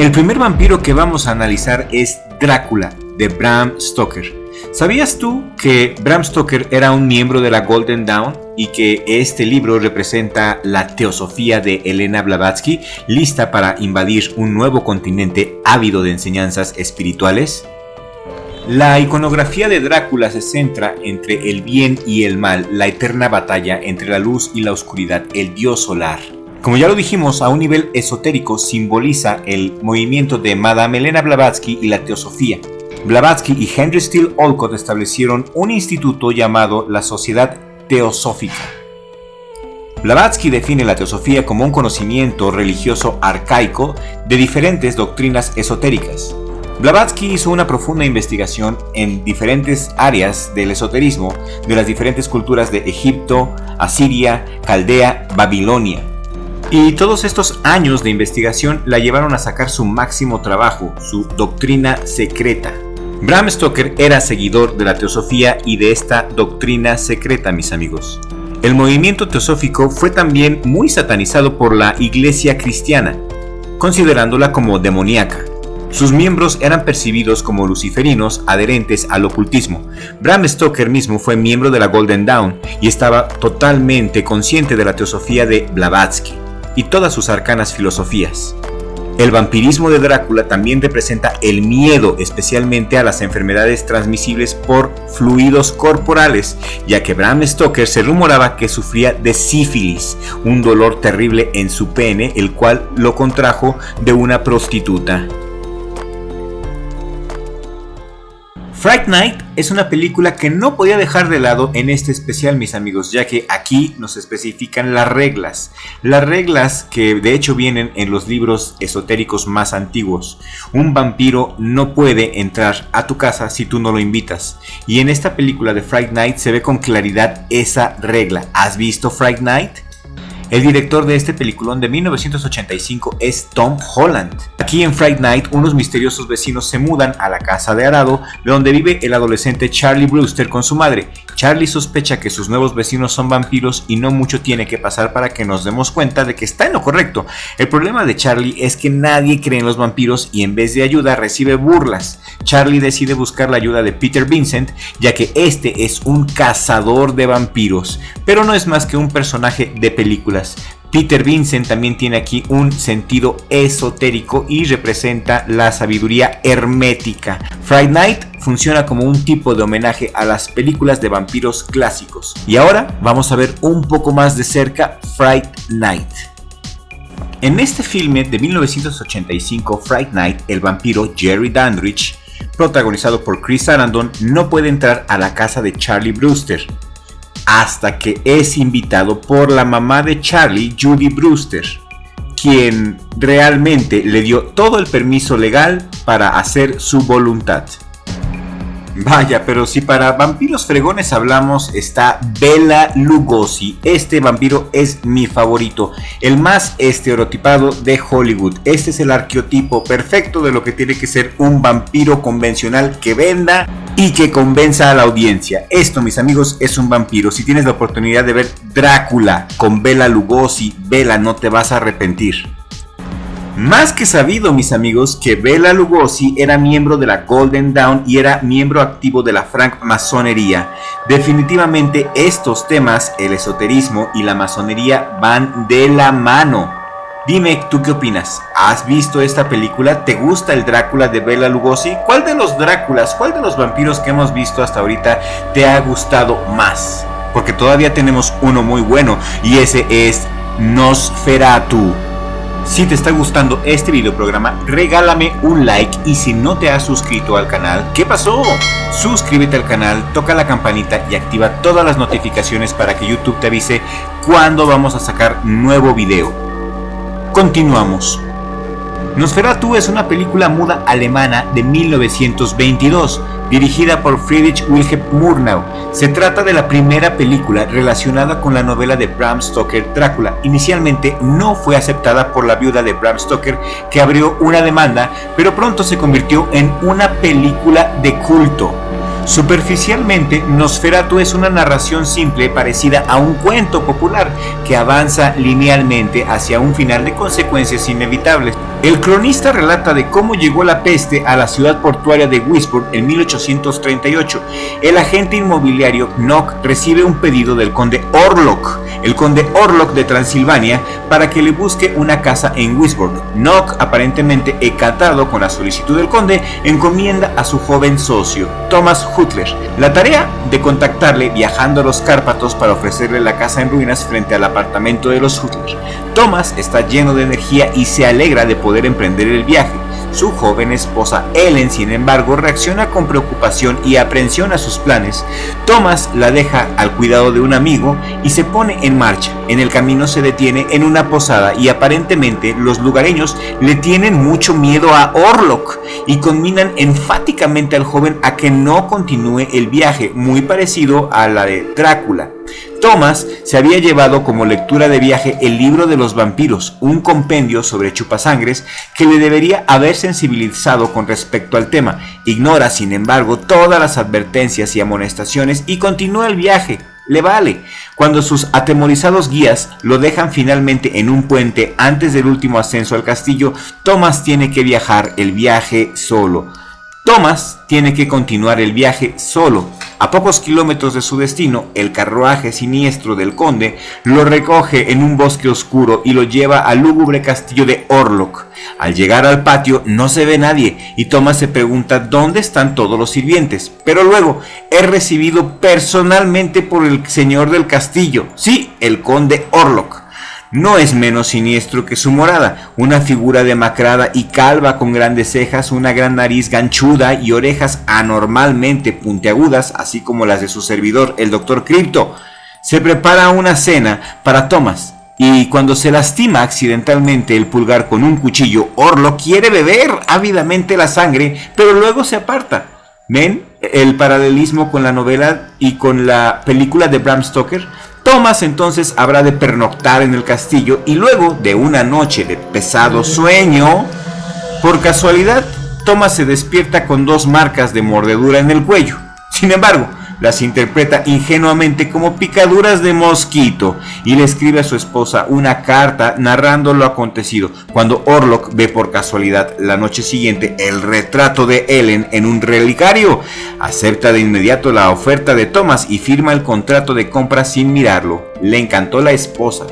El primer vampiro que vamos a analizar es Drácula, de Bram Stoker. ¿Sabías tú que Bram Stoker era un miembro de la Golden Dawn y que este libro representa la teosofía de Elena Blavatsky, lista para invadir un nuevo continente ávido de enseñanzas espirituales? La iconografía de Drácula se centra entre el bien y el mal, la eterna batalla entre la luz y la oscuridad, el dios solar. Como ya lo dijimos, a un nivel esotérico simboliza el movimiento de Madame Elena Blavatsky y la teosofía. Blavatsky y Henry Steele Olcott establecieron un instituto llamado la Sociedad Teosófica. Blavatsky define la teosofía como un conocimiento religioso arcaico de diferentes doctrinas esotéricas. Blavatsky hizo una profunda investigación en diferentes áreas del esoterismo de las diferentes culturas de Egipto, Asiria, Caldea, Babilonia. Y todos estos años de investigación la llevaron a sacar su máximo trabajo, su doctrina secreta. Bram Stoker era seguidor de la teosofía y de esta doctrina secreta, mis amigos. El movimiento teosófico fue también muy satanizado por la iglesia cristiana, considerándola como demoníaca. Sus miembros eran percibidos como luciferinos adherentes al ocultismo. Bram Stoker mismo fue miembro de la Golden Dawn y estaba totalmente consciente de la teosofía de Blavatsky y todas sus arcanas filosofías. El vampirismo de Drácula también representa el miedo, especialmente a las enfermedades transmisibles por fluidos corporales, ya que Bram Stoker se rumoraba que sufría de sífilis, un dolor terrible en su pene, el cual lo contrajo de una prostituta. Fright Night es una película que no podía dejar de lado en este especial, mis amigos, ya que aquí nos especifican las reglas que de hecho vienen en los libros esotéricos más antiguos. Un vampiro no puede entrar a tu casa si tú no lo invitas, y en esta película de Fright Night se ve con claridad esa regla. ¿Has visto Fright Night? El director de este peliculón de 1985 es Tom Holland. Aquí en Fright Night, unos misteriosos vecinos se mudan a la casa de Arado, de donde vive el adolescente Charlie Brewster con su madre. Charlie sospecha que sus nuevos vecinos son vampiros y no mucho tiene que pasar para que nos demos cuenta de que está en lo correcto. El problema de Charlie es que nadie cree en los vampiros y en vez de ayuda recibe burlas. Charlie decide buscar la ayuda de Peter Vincent, ya que este es un cazador de vampiros, pero no es más que un personaje de películas. Peter Vincent también tiene aquí un sentido esotérico y representa la sabiduría hermética. Fright Night funciona como un tipo de homenaje a las películas de vampiros clásicos. Y ahora vamos a ver un poco más de cerca Fright Night. En este filme de 1985, Fright Night, el vampiro Jerry Dandridge, protagonizado por Chris Sarandon, no puede entrar a la casa de Charlie Brewster hasta que es invitado por la mamá de Charlie, Judy Brewster, quien realmente le dio todo el permiso legal para hacer su voluntad. Vaya, pero si para vampiros fregones hablamos, está Bela Lugosi. Este vampiro es mi favorito, el más estereotipado de Hollywood. Este es el arqueotipo perfecto de lo que tiene que ser un vampiro convencional que venda y que convenza a la audiencia. Esto, mis amigos, es un vampiro. Si tienes la oportunidad de ver Drácula con Bela Lugosi, vela, no te vas a arrepentir. Más que sabido, mis amigos, que Bela Lugosi era miembro de la Golden Dawn y era miembro activo de la francmasonería. Definitivamente estos temas, el esoterismo y la masonería, van de la mano. Dime, ¿tú qué opinas? ¿Has visto esta película? ¿Te gusta el Drácula de Bela Lugosi? ¿Cuál de los Dráculas, cuál de los vampiros que hemos visto hasta ahorita te ha gustado más? Porque todavía tenemos uno muy bueno y ese es Nosferatu. Si te está gustando este videoprograma, regálame un like, y si no te has suscrito al canal, ¿qué pasó? Suscríbete al canal, toca la campanita y activa todas las notificaciones para que YouTube te avise cuando vamos a sacar nuevo video. Continuamos. Nosferatu es una película muda alemana de 1922, dirigida por Friedrich Wilhelm Murnau. Se trata de la primera película relacionada con la novela de Bram Stoker, Drácula. Inicialmente no fue aceptada por la viuda de Bram Stoker, que abrió una demanda, pero pronto se convirtió en una película de culto. Superficialmente, Nosferatu es una narración simple parecida a un cuento popular que avanza linealmente hacia un final de consecuencias inevitables. El cronista relata de cómo llegó la peste a la ciudad portuaria de Wisborne en 1838. El agente inmobiliario Knock recibe un pedido del conde Orlok, el conde Orlok de Transilvania, para que le busque una casa en Wisborne. Knock, aparentemente encantado con la solicitud del conde, encomienda a su joven socio, Thomas Hutler, la tarea de contactarle viajando a los Cárpatos para ofrecerle la casa en ruinas frente al apartamento de los Hutler. Thomas está lleno de energía y se alegra de poder emprender el viaje. Su joven esposa Ellen, sin embargo, reacciona con preocupación y aprensión a sus planes. Thomas la deja al cuidado de un amigo y se pone en marcha. En el camino se detiene en una posada y aparentemente los lugareños le tienen mucho miedo a Orlok y conminan enfáticamente al joven a que no continúe el viaje, muy parecido a la de Drácula. Thomas se había llevado como lectura de viaje el libro de los vampiros, un compendio sobre chupasangres que le debería haber sensibilizado con respecto al tema. Ignora, sin embargo, todas las advertencias y amonestaciones y continúa el viaje. Le vale. Cuando sus atemorizados guías lo dejan finalmente en un puente antes del último ascenso al castillo, Thomas tiene que viajar el viaje solo. Thomas tiene que continuar el viaje solo. A pocos kilómetros de su destino, el carruaje siniestro del conde lo recoge en un bosque oscuro y lo lleva al lúgubre castillo de Orlok. Al llegar al patio no se ve nadie y Thomas se pregunta dónde están todos los sirvientes, pero luego es recibido personalmente por el señor del castillo, sí, el conde Orlok. No es menos siniestro que su morada, una figura demacrada y calva con grandes cejas, una gran nariz ganchuda y orejas anormalmente puntiagudas, así como las de su servidor, el Dr. Crypto. Se prepara una cena para Thomas, y cuando se lastima accidentalmente el pulgar con un cuchillo, Orlok quiere beber ávidamente la sangre, pero luego se aparta. ¿Ven el paralelismo con la novela y con la película de Bram Stoker? Thomas entonces habrá de pernoctar en el castillo y luego de una noche de pesado sueño, por casualidad, Thomas se despierta con 2 marcas de mordedura en el cuello. Sin embargo, las interpreta ingenuamente como picaduras de mosquito y le escribe a su esposa una carta narrando lo acontecido. Cuando Orlok ve por casualidad la noche siguiente el retrato de Ellen en un relicario, acepta de inmediato la oferta de Thomas y firma el contrato de compra sin mirarlo. Le encantó la esposa.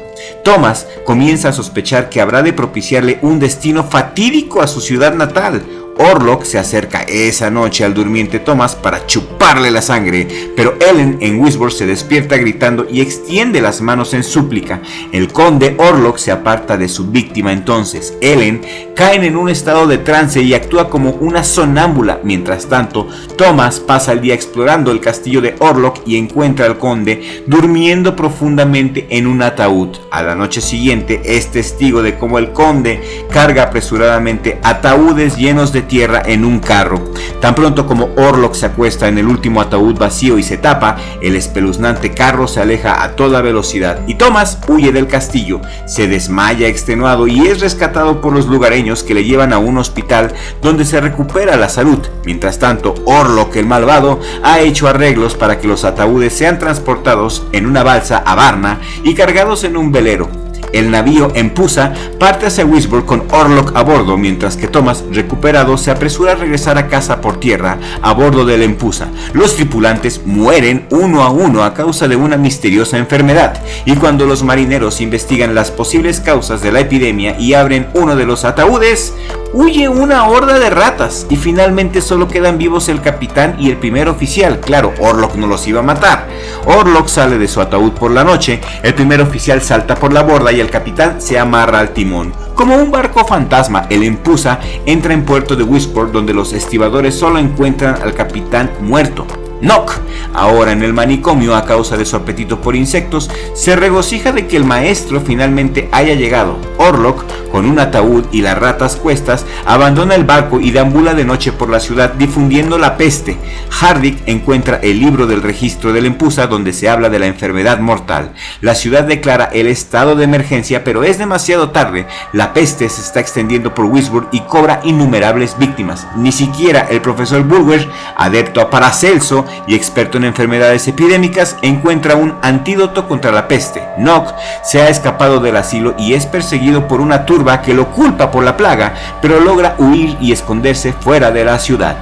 Thomas comienza a sospechar que habrá de propiciarle un destino fatídico a su ciudad natal. Orlok se acerca esa noche al durmiente Thomas para chuparle la sangre, pero Ellen en Wisborne se despierta gritando y extiende las manos en súplica. El conde Orlok se aparta de su víctima entonces. Ellen cae en un estado de trance y actúa como una sonámbula. Mientras tanto, Thomas pasa el día explorando el castillo de Orlok y encuentra al conde durmiendo profundamente en un ataúd. A la noche siguiente es testigo de cómo el conde carga apresuradamente ataúdes llenos de tierra en un carro. Tan pronto como Orlok se acuesta en el último ataúd vacío y se tapa, el espeluznante carro se aleja a toda velocidad y Thomas huye del castillo. Se desmaya extenuado y es rescatado por los lugareños que le llevan a un hospital donde se recupera la salud. Mientras tanto, Orlok el malvado ha hecho arreglos para que los ataúdes sean transportados en una balsa a Varna y cargados en un velero. El navío Empusa parte hacia Wisborne con Orlok a bordo, mientras que Thomas, recuperado, se apresura a regresar a casa por tierra a bordo del Empusa. Los tripulantes mueren uno a uno a causa de una misteriosa enfermedad, y cuando los marineros investigan las posibles causas de la epidemia y abren uno de los ataúdes, huye una horda de ratas y finalmente solo quedan vivos el capitán y el primer oficial. Claro, Orlok no los iba a matar. Orlok sale de su ataúd por la noche, el primer oficial salta por la borda y el capitán se amarra al timón. Como un barco fantasma, el Empusa entra en puerto de Wisborne, donde los estibadores solo encuentran al capitán muerto. Knock, ahora en el manicomio a causa de su apetito por insectos, se regocija de que el maestro finalmente haya llegado. Orlok, con un ataúd y las ratas cuestas, abandona el barco y deambula de noche por la ciudad difundiendo la peste. Hardick encuentra el libro del registro del Empusa donde se habla de la enfermedad mortal. La ciudad declara el estado de emergencia, pero es demasiado tarde. La peste se está extendiendo por Wisborne y cobra innumerables víctimas. Ni siquiera el profesor Bulwer, adepto a Paracelso, y experto en enfermedades epidémicas, encuentra un antídoto contra la peste. Nock se ha escapado del asilo y es perseguido por una turba que lo culpa por la plaga, pero logra huir y esconderse fuera de la ciudad.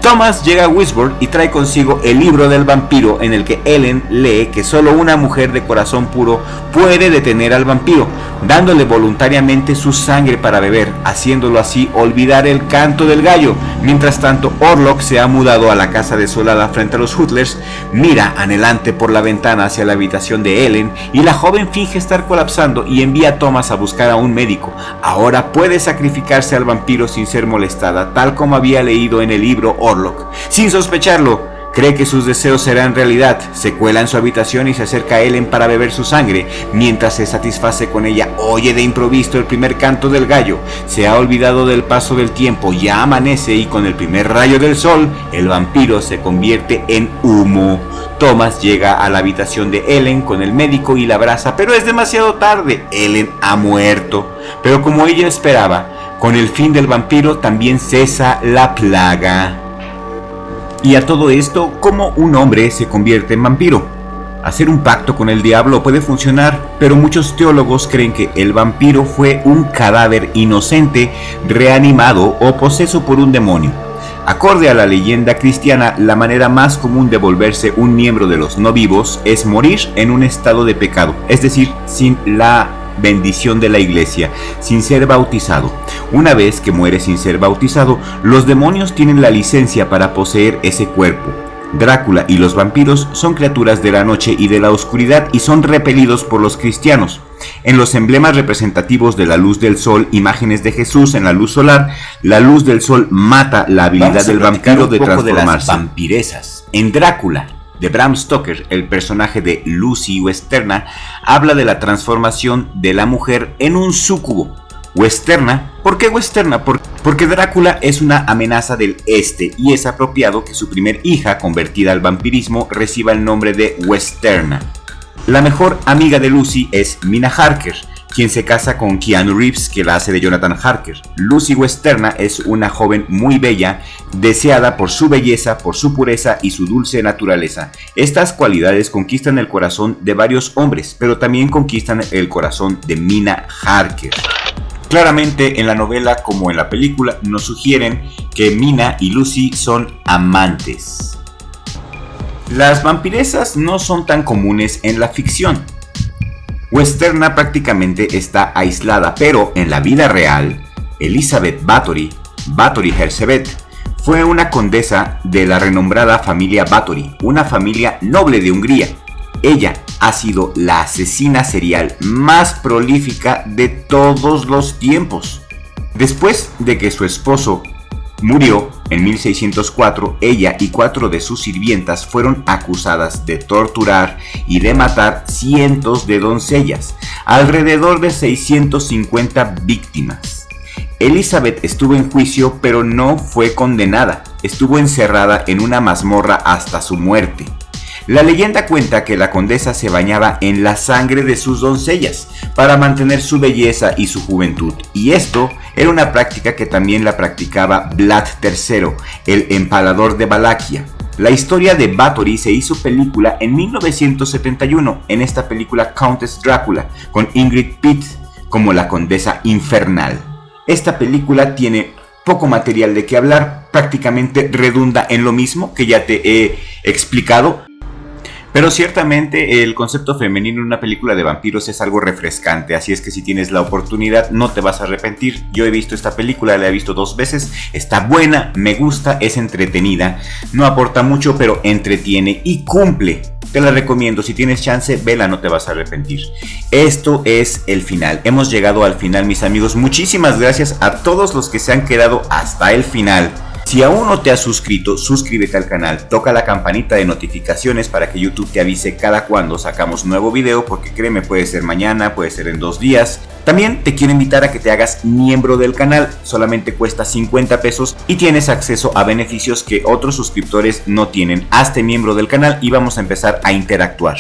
Thomas llega a Whisburn y trae consigo el libro del vampiro, en el que Ellen lee que solo una mujer de corazón puro puede detener al vampiro, dándole voluntariamente su sangre para beber, haciéndolo así olvidar el canto del gallo. Mientras tanto, Orlok se ha mudado a la casa desolada frente a los Hutlers, mira anhelante por la ventana hacia la habitación de Ellen y la joven finge estar colapsando y envía a Thomas a buscar a un médico. Ahora puede sacrificarse al vampiro sin ser molestada, tal como había leído en el libro Orlok. Sin sospecharlo, cree que sus deseos serán realidad. Se cuela en su habitación y se acerca a Ellen para beber su sangre. Mientras se satisface con ella, oye de improviso el primer canto del gallo. Se ha olvidado del paso del tiempo, ya amanece y con el primer rayo del sol, el vampiro se convierte en humo. Thomas llega a la habitación de Ellen con el médico y la abraza, pero es demasiado tarde. Ellen ha muerto. Pero como ella esperaba, con el fin del vampiro también cesa la plaga. Y a todo esto, ¿cómo un hombre se convierte en vampiro? Hacer un pacto con el diablo puede funcionar, pero muchos teólogos creen que el vampiro fue un cadáver inocente reanimado o poseso por un demonio. Acorde a la leyenda cristiana, la manera más común de volverse un miembro de los no vivos es morir en un estado de pecado, es decir, sin la bendición de la iglesia, sin ser bautizado. Una vez que muere sin ser bautizado, los demonios tienen la licencia para poseer ese cuerpo. Drácula y los vampiros son criaturas de la noche y de la oscuridad y son repelidos por los cristianos. En los emblemas representativos de la luz del sol, imágenes de Jesús en la luz solar, la luz del sol mata la habilidad del vampiro de transformarse. De las vampirezas. En Drácula, de Bram Stoker, el personaje de Lucy Westenra habla de la transformación de la mujer en un súcubo. Westenra, ¿por qué Westenra? Porque Drácula es una amenaza del este y es apropiado que su primer hija, convertida al vampirismo, reciba el nombre de Westenra. La mejor amiga de Lucy es Mina Harker, quien se casa con Keanu Reeves, que la hace de Jonathan Harker. Lucy Westenra es una joven muy bella, deseada por su belleza, por su pureza y su dulce naturaleza. Estas cualidades conquistan el corazón de varios hombres, pero también conquistan el corazón de Mina Harker. Claramente en la novela como en la película nos sugieren que Mina y Lucy son amantes. Las vampirezas no son tan comunes en la ficción. Westenra prácticamente está aislada, pero en la vida real, Elizabeth Bathory Hersevет, fue una condesa de la renombrada familia Bathory, una familia noble de Hungría. Ella ha sido la asesina serial más prolífica de todos los tiempos. Después de que su esposo murió en 1604, ella y 4 de sus sirvientas fueron acusadas de torturar y de matar cientos de doncellas, alrededor de 650 víctimas. Elizabeth estuvo en juicio, pero no fue condenada. Estuvo encerrada en una mazmorra hasta su muerte. La leyenda cuenta que la condesa se bañaba en la sangre de sus doncellas para mantener su belleza y su juventud, y esto era una práctica que también la practicaba Vlad III, el empalador de Valaquia. La historia de Bathory se hizo película en 1971, en esta película Countess Drácula, con Ingrid Pitt como la condesa infernal. Esta película tiene poco material de qué hablar, prácticamente redunda en lo mismo que ya te he explicado. Pero ciertamente el concepto femenino en una película de vampiros es algo refrescante, así es que si tienes la oportunidad no te vas a arrepentir. Yo he visto esta película, la he visto 2 veces, está buena, me gusta, es entretenida, no aporta mucho pero entretiene y cumple. Te la recomiendo, si tienes chance, vela, no te vas a arrepentir. Esto es el final, hemos llegado al final, mis amigos. Muchísimas gracias a todos los que se han quedado hasta el final. Si aún no te has suscrito, suscríbete al canal, toca la campanita de notificaciones para que YouTube te avise cada cuando sacamos nuevo video, porque créeme, puede ser mañana, puede ser en 2 días. También te quiero invitar a que te hagas miembro del canal, solamente cuesta 50 pesos y tienes acceso a beneficios que otros suscriptores no tienen. Hazte miembro del canal y vamos a empezar a interactuar.